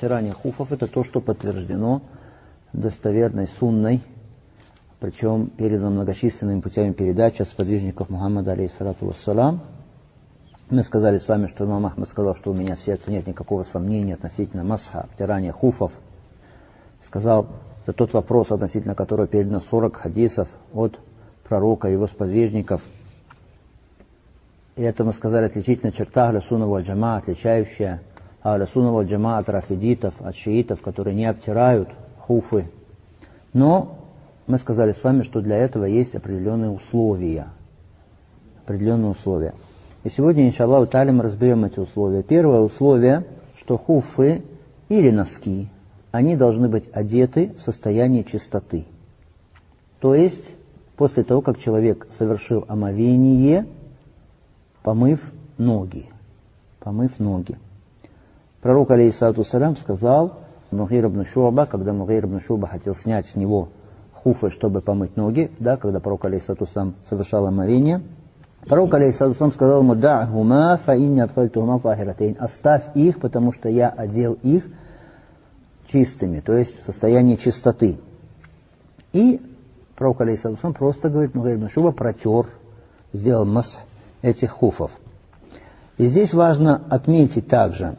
обтирание хуфов — это то, что подтверждено достоверной сунной, причем передано многочисленными путями передачи от сподвижников Мухаммада, алейхиссалату вассалам. Мы сказали с вами, что имам Ахмад сказал, что у меня в сердце нет никакого сомнения относительно масха, обтирания хуфов. Сказал, это тот вопрос, относительно которого передано 40 хадисов от пророка и его сподвижников. И это, мы сказали, отличительная черта ахля сунна валь джамаа, отличающая ахля сунна валь джамаа от рафидитов, от шиитов, которые не обтирают хуфы. Но мы сказали с вами, что для этого есть определенные условия. И сегодня, иншаллаху тааля, мы разберем эти условия. Первое условие, что хуфы или носки, они должны быть одеты в состоянии чистоты. То есть, после того, как человек совершил омовение, помыв ноги. Пророк, алейхиссалату вассалям, сказал Мугир ибн Шу'ба, когда Мугир ибн Шу'ба хотел снять с него хуфы, чтобы помыть ноги, да, когда пророк, алейхиссалату вассалям, совершал омовение, пророк, алейхиссалату вассалям, сказал ему: «Дa'хума фа инни адхальтухума фахиратейн». Оставь их, потому что я одел их чистыми, то есть в состоянии чистоты. И пророк, алейхиссалату вассалям, просто говорит, Мугир ибн Шу'ба протер, сделал масх этих хуфов. И здесь важно отметить также,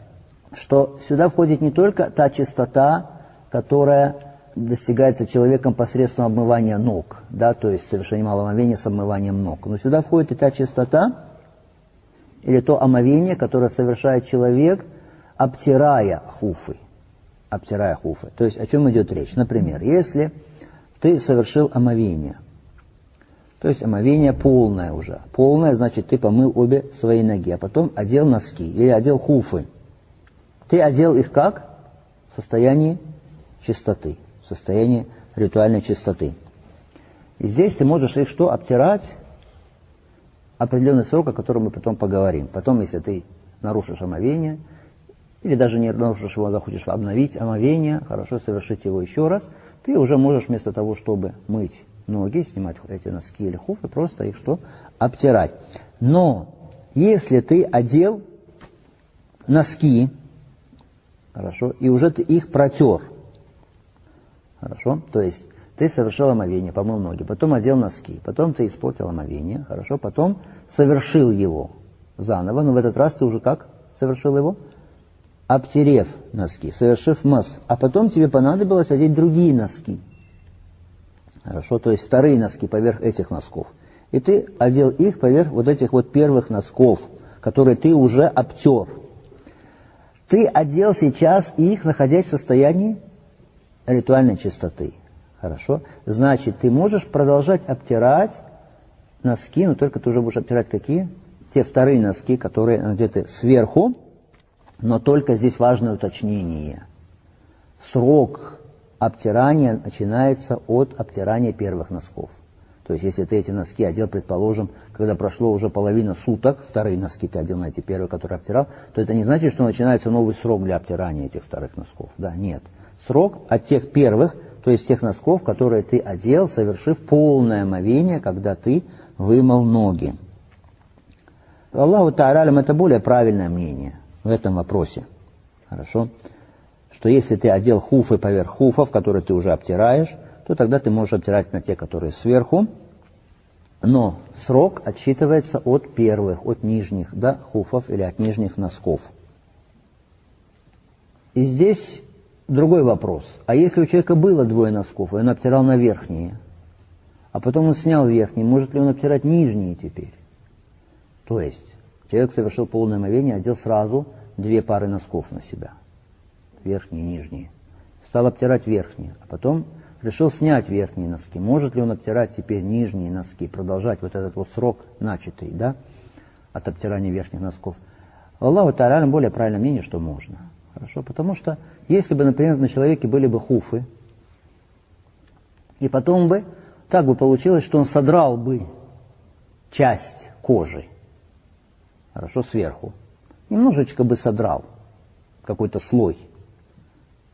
что сюда входит не только та чистота, которая достигается человеком посредством обмывания ног, да, то есть совершение малого омовения с обмыванием ног. Но сюда входит и та чистота, или то омовение, которое совершает человек, обтирая хуфы. То есть о чем идет речь? Например, если ты совершил омовение, то есть омовение полное уже. Полное, значит, ты помыл обе свои ноги, а потом одел носки или одел хуфы. Ты одел их как? В состоянии чистоты, в состоянии ритуальной чистоты. И здесь ты можешь их что? Обтирать определенный срок, о котором мы потом поговорим. Потом, если ты нарушишь омовение, или даже не нарушишь его, захочешь обновить омовение, хорошо, совершить его еще раз, ты уже можешь вместо того, чтобы мыть ноги, снимать эти носки или хуфы, просто их что? Обтирать. Но если ты одел носки, хорошо, и уже ты их протер, хорошо, то есть ты совершил омовение, помыл ноги, потом одел носки, потом ты испортил омовение, хорошо, потом совершил его заново, но в этот раз ты уже как совершил его? Обтерев носки, совершив масх, а потом тебе понадобилось одеть другие носки. Хорошо, то есть вторые носки поверх этих носков. И ты одел их поверх вот этих вот первых носков, которые ты уже обтер. Ты одел сейчас их, находясь в состоянии ритуальной чистоты. Хорошо? Значит, ты можешь продолжать обтирать носки, но только ты уже будешь обтирать какие? Те вторые носки, которые надеты сверху, но только здесь важное уточнение. Срок обтирание начинается от обтирания первых носков. То есть, если ты эти носки одел, предположим, когда прошло уже половина суток, вторые носки ты одел на эти первые, которые обтирал, то это не значит, что начинается новый срок для обтирания этих вторых носков. Да, нет. Срок от тех первых, то есть тех носков, которые ты одел, совершив полное омовение, когда ты вымыл ноги. Аллаху Та'алям, это более правильное мнение в этом вопросе. Хорошо? Что если ты одел хуфы поверх хуфов, которые ты уже обтираешь, то тогда ты можешь обтирать на те, которые сверху, но срок отсчитывается от первых, от нижних, да, хуфов или от нижних носков. И здесь другой вопрос. А если у человека было двое носков, и он обтирал на верхние, а потом он снял верхние, может ли он обтирать нижние теперь? То есть человек совершил полное омовение, одел сразу две пары носков на себя. Верхние и нижние. Стал обтирать верхние, а потом решил снять верхние носки. Может ли он обтирать теперь нижние носки, продолжать вот этот вот срок начатый, да, от обтирания верхних носков? Аллаху Та'аля более правильное мнение, что можно. Хорошо, потому что если бы, например, на человеке были бы хуфы, и потом бы так бы получилось, что он содрал бы часть кожи, хорошо, сверху, немножечко бы содрал какой-то слой.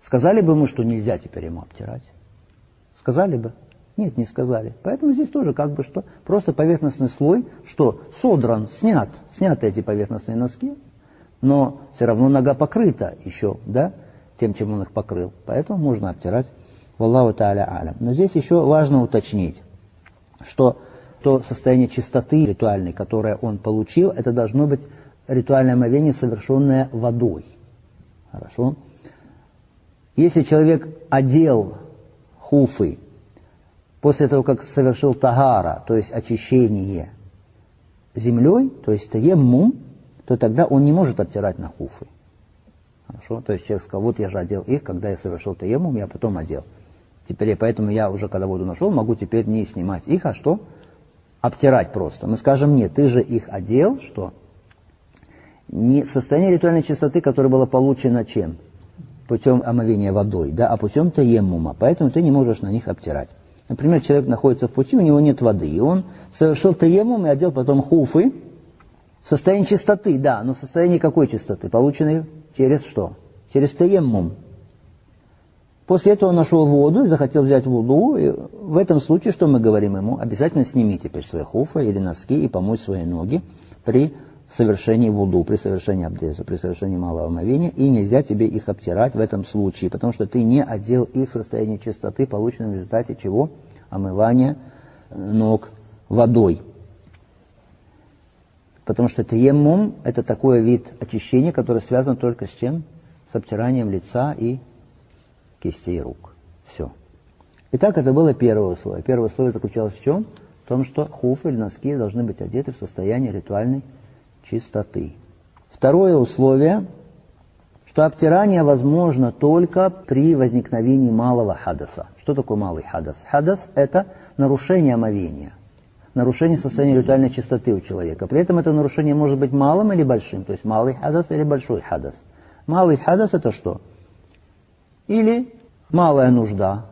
Сказали бы мы, что нельзя теперь ему обтирать? Сказали бы? Нет, не сказали. Поэтому здесь тоже как бы что? Просто поверхностный слой, что содран, сняты эти поверхностные носки, но все равно нога покрыта еще, да, тем, чем он их покрыл. Поэтому можно обтирать. Валлаху та'аля алям. Но здесь еще важно уточнить, что то состояние чистоты ритуальной, которое он получил, это должно быть ритуальное омовение, совершенное водой. Хорошо? Если человек одел хуфы после того, как совершил тагара, то есть очищение землей, то есть таеммум, то тогда он не может обтирать на хуфы. Хорошо? То есть человек сказал, вот я же одел их, когда я совершил таеммум, я потом одел. Теперь, поэтому я уже, когда воду нашел, могу теперь не снимать их, а что? Обтирать просто. Мы скажем, нет, ты же их одел, что? Не состояние ритуальной чистоты, которое было получено чем? Путем омовения водой, да, а путем таеммума. Поэтому ты не можешь на них обтирать. Например, человек находится в пути, у него нет воды, и он совершил таеммум и одел потом хуфы в состоянии чистоты, да, но в состоянии какой чистоты? Полученной через что? Через таеммум. После этого он нашел воду и захотел взять вуду, и в этом случае, что мы говорим ему? Обязательно сними теперь свои хуфы или носки и помой свои ноги при совершении вуду, при совершении абдеза, при совершении малого омовения, и нельзя тебе их обтирать в этом случае, потому что ты не одел их в состоянии чистоты, полученном в результате чего? Омывания ног водой. Потому что таеммум – это такой вид очищения, который связан только с чем? С обтиранием лица и кистей рук. Все. Итак, это было первое условие. Первое условие заключалось в чем? В том, что хуфы или носки должны быть одеты в состоянии ритуальной чистоты. Второе условие, что обтирание возможно только при возникновении малого хадаса. Что такое малый хадас? Хадас – это нарушение омовения, нарушение состояния ритуальной чистоты у человека. При этом это нарушение может быть малым или большим, то есть малый хадас или большой хадас. Малый хадас – это что? Или малая нужда,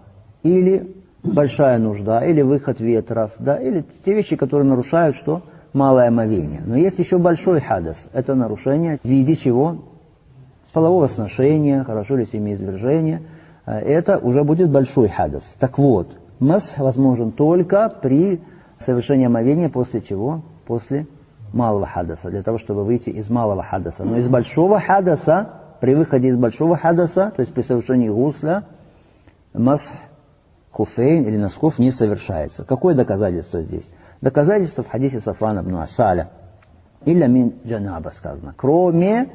или большая нужда, или выход ветров, да, или те вещи, которые нарушают что? Малое омовение. Но есть еще большой хадас. Это нарушение в виде чего? Полового сношения, хорошо ли семяизвержения. Это уже будет большой хадас. Так вот, масх возможен только при совершении омовения после чего? После малого хадаса. Для того, чтобы выйти из малого хадаса. Но из большого хадаса, при выходе из большого хадаса, то есть при совершении гусля, масх хуфейн или носков не совершается. Какое доказательство здесь? Доказательство в хадисе Сафвана ибн Асаля. Илля мин джанаба сказано. Кроме,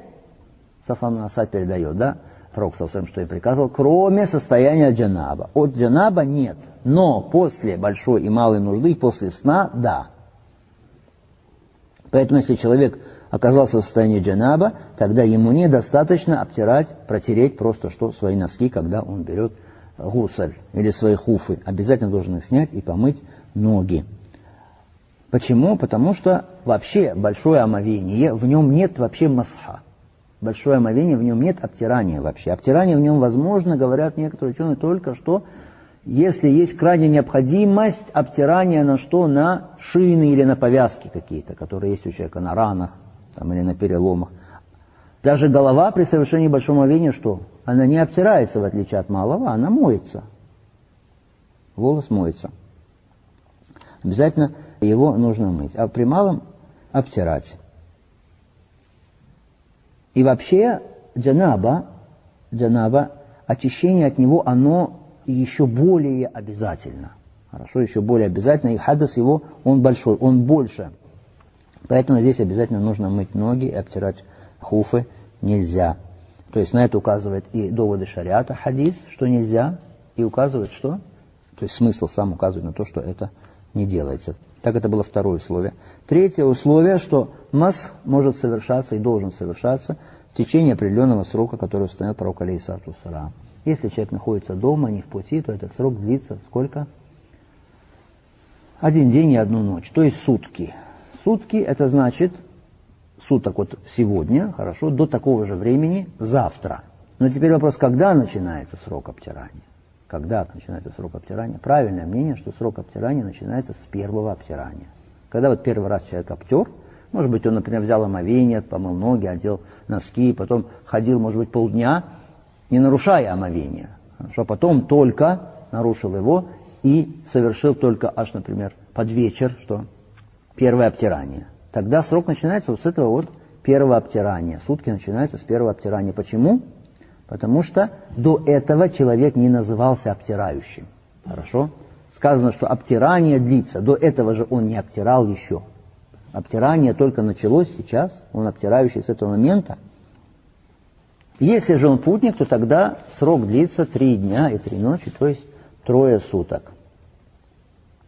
Сафван ибн Асаль передает, да, пророк совсем что и приказывал, кроме состояния джанаба. От джанаба нет, но после большой и малой нужды, и после сна, да. Поэтому если человек оказался в состоянии джанаба, тогда ему недостаточно обтирать, протереть просто что свои носки, когда он берет гусль или свои хуфы. Обязательно должен их снять и помыть ноги. Почему? Потому что вообще большое омовение, в нем нет вообще масха. Большое омовение, в нем нет обтирания вообще. Обтирание в нем возможно, говорят некоторые ученые, только что, если есть крайняя необходимость обтирания на что? На шины или на повязки какие-то, которые есть у человека на ранах там, или на переломах. Даже голова при совершении большого омовения что? Она не обтирается, в отличие от малого, она моется. Волос моется. Обязательно его нужно мыть, а при малом обтирать. И вообще джанаба, очищение от него, оно еще более обязательно. Хорошо, еще более обязательно. И хадас его, он большой, он больше. Поэтому здесь обязательно нужно мыть ноги и обтирать хуфы нельзя. То есть на это указывает и доводы шариата, хадис, что нельзя, и указывает что? То есть смысл сам указывает на то, что это не делается. Так это было второе условие. Третье условие, что масх может совершаться и должен совершаться в течение определенного срока, который установил пророк алейхиссалату вассалям. Если человек находится дома, не в пути, то этот срок длится сколько? 1 день и 1 ночь, то есть сутки. Сутки это значит суток вот сегодня, хорошо, до такого же времени завтра. Но теперь вопрос, когда начинается срок обтирания? Когда начинается срок обтирания? Правильное мнение, что срок обтирания начинается с первого обтирания. Когда вот первый раз человек обтер, может быть, он, например, взял омовение, помыл ноги, одел носки, потом ходил, может быть, полдня, не нарушая омовение. Хорошо, потом только нарушил его и совершил только аж, например, под вечер, что? Первое обтирание. Тогда срок начинается вот с этого вот первого обтирания. Сутки начинаются с первого обтирания. Почему? Потому что до этого человек не назывался обтирающим. Хорошо? Сказано, что обтирание длится. До этого же он не обтирал еще. Обтирание только началось сейчас, он обтирающий с этого момента. Если же он путник, то тогда срок длится 3 дня и 3 ночи, то есть 3 суток.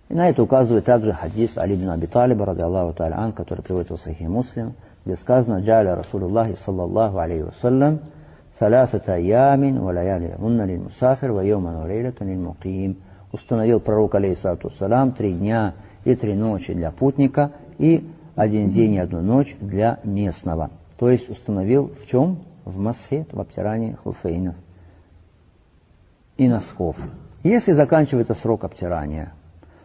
И на это указывает также хадис Али ибн Аби Талиба, ради Аллаху та'аля ан, который приводится в Сахих Муслим, где сказано: «Джа'ля Расулуллахи саллаллаху алейхи вассалям салясата айямин ва лаялихунна лиль мусафир ва йоман ва лейлатан лиль муким». Установил пророк алейхиссалату вассалям 3 дня и 3 ночи для путника и 1 день и 1 ночь для местного. То есть установил в чем? В масхе, в обтирании хуфейнов и носков. Если заканчивается срок обтирания,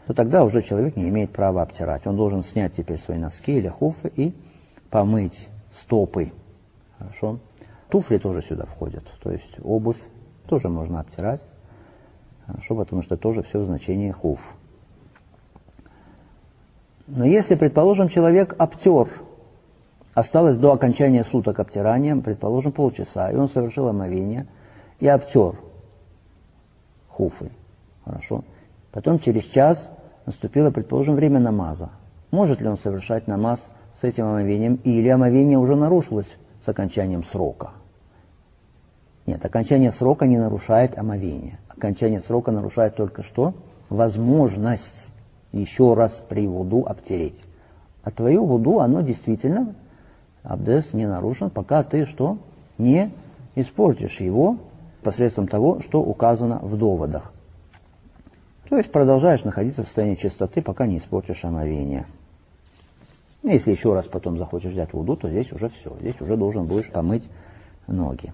то тогда уже человек не имеет права обтирать. Он должен снять теперь свои носки или хуфы и помыть стопы. Хорошо? Туфли тоже сюда входят. То есть обувь тоже можно обтирать. Хорошо, потому что тоже все в значении хуф. Но если, предположим, человек обтер, осталось до окончания суток обтирания, предположим, полчаса, и он совершил омовение и обтер хуфы. Хорошо? Потом через час наступило, предположим, время намаза. Может ли он совершать намаз с этим омовением, или омовение уже нарушилось с окончанием срока? Нет, окончание срока не нарушает омовение. Окончание срока нарушает только что? Возможность еще раз при вуду обтереть. А твое вуду, оно действительно, абдес не нарушен, пока ты что? Не испортишь его посредством того, что указано в доводах. То есть продолжаешь находиться в состоянии чистоты, пока не испортишь омовение. Если еще раз потом захочешь взять вуду, то здесь уже все. Здесь уже должен будешь помыть ноги.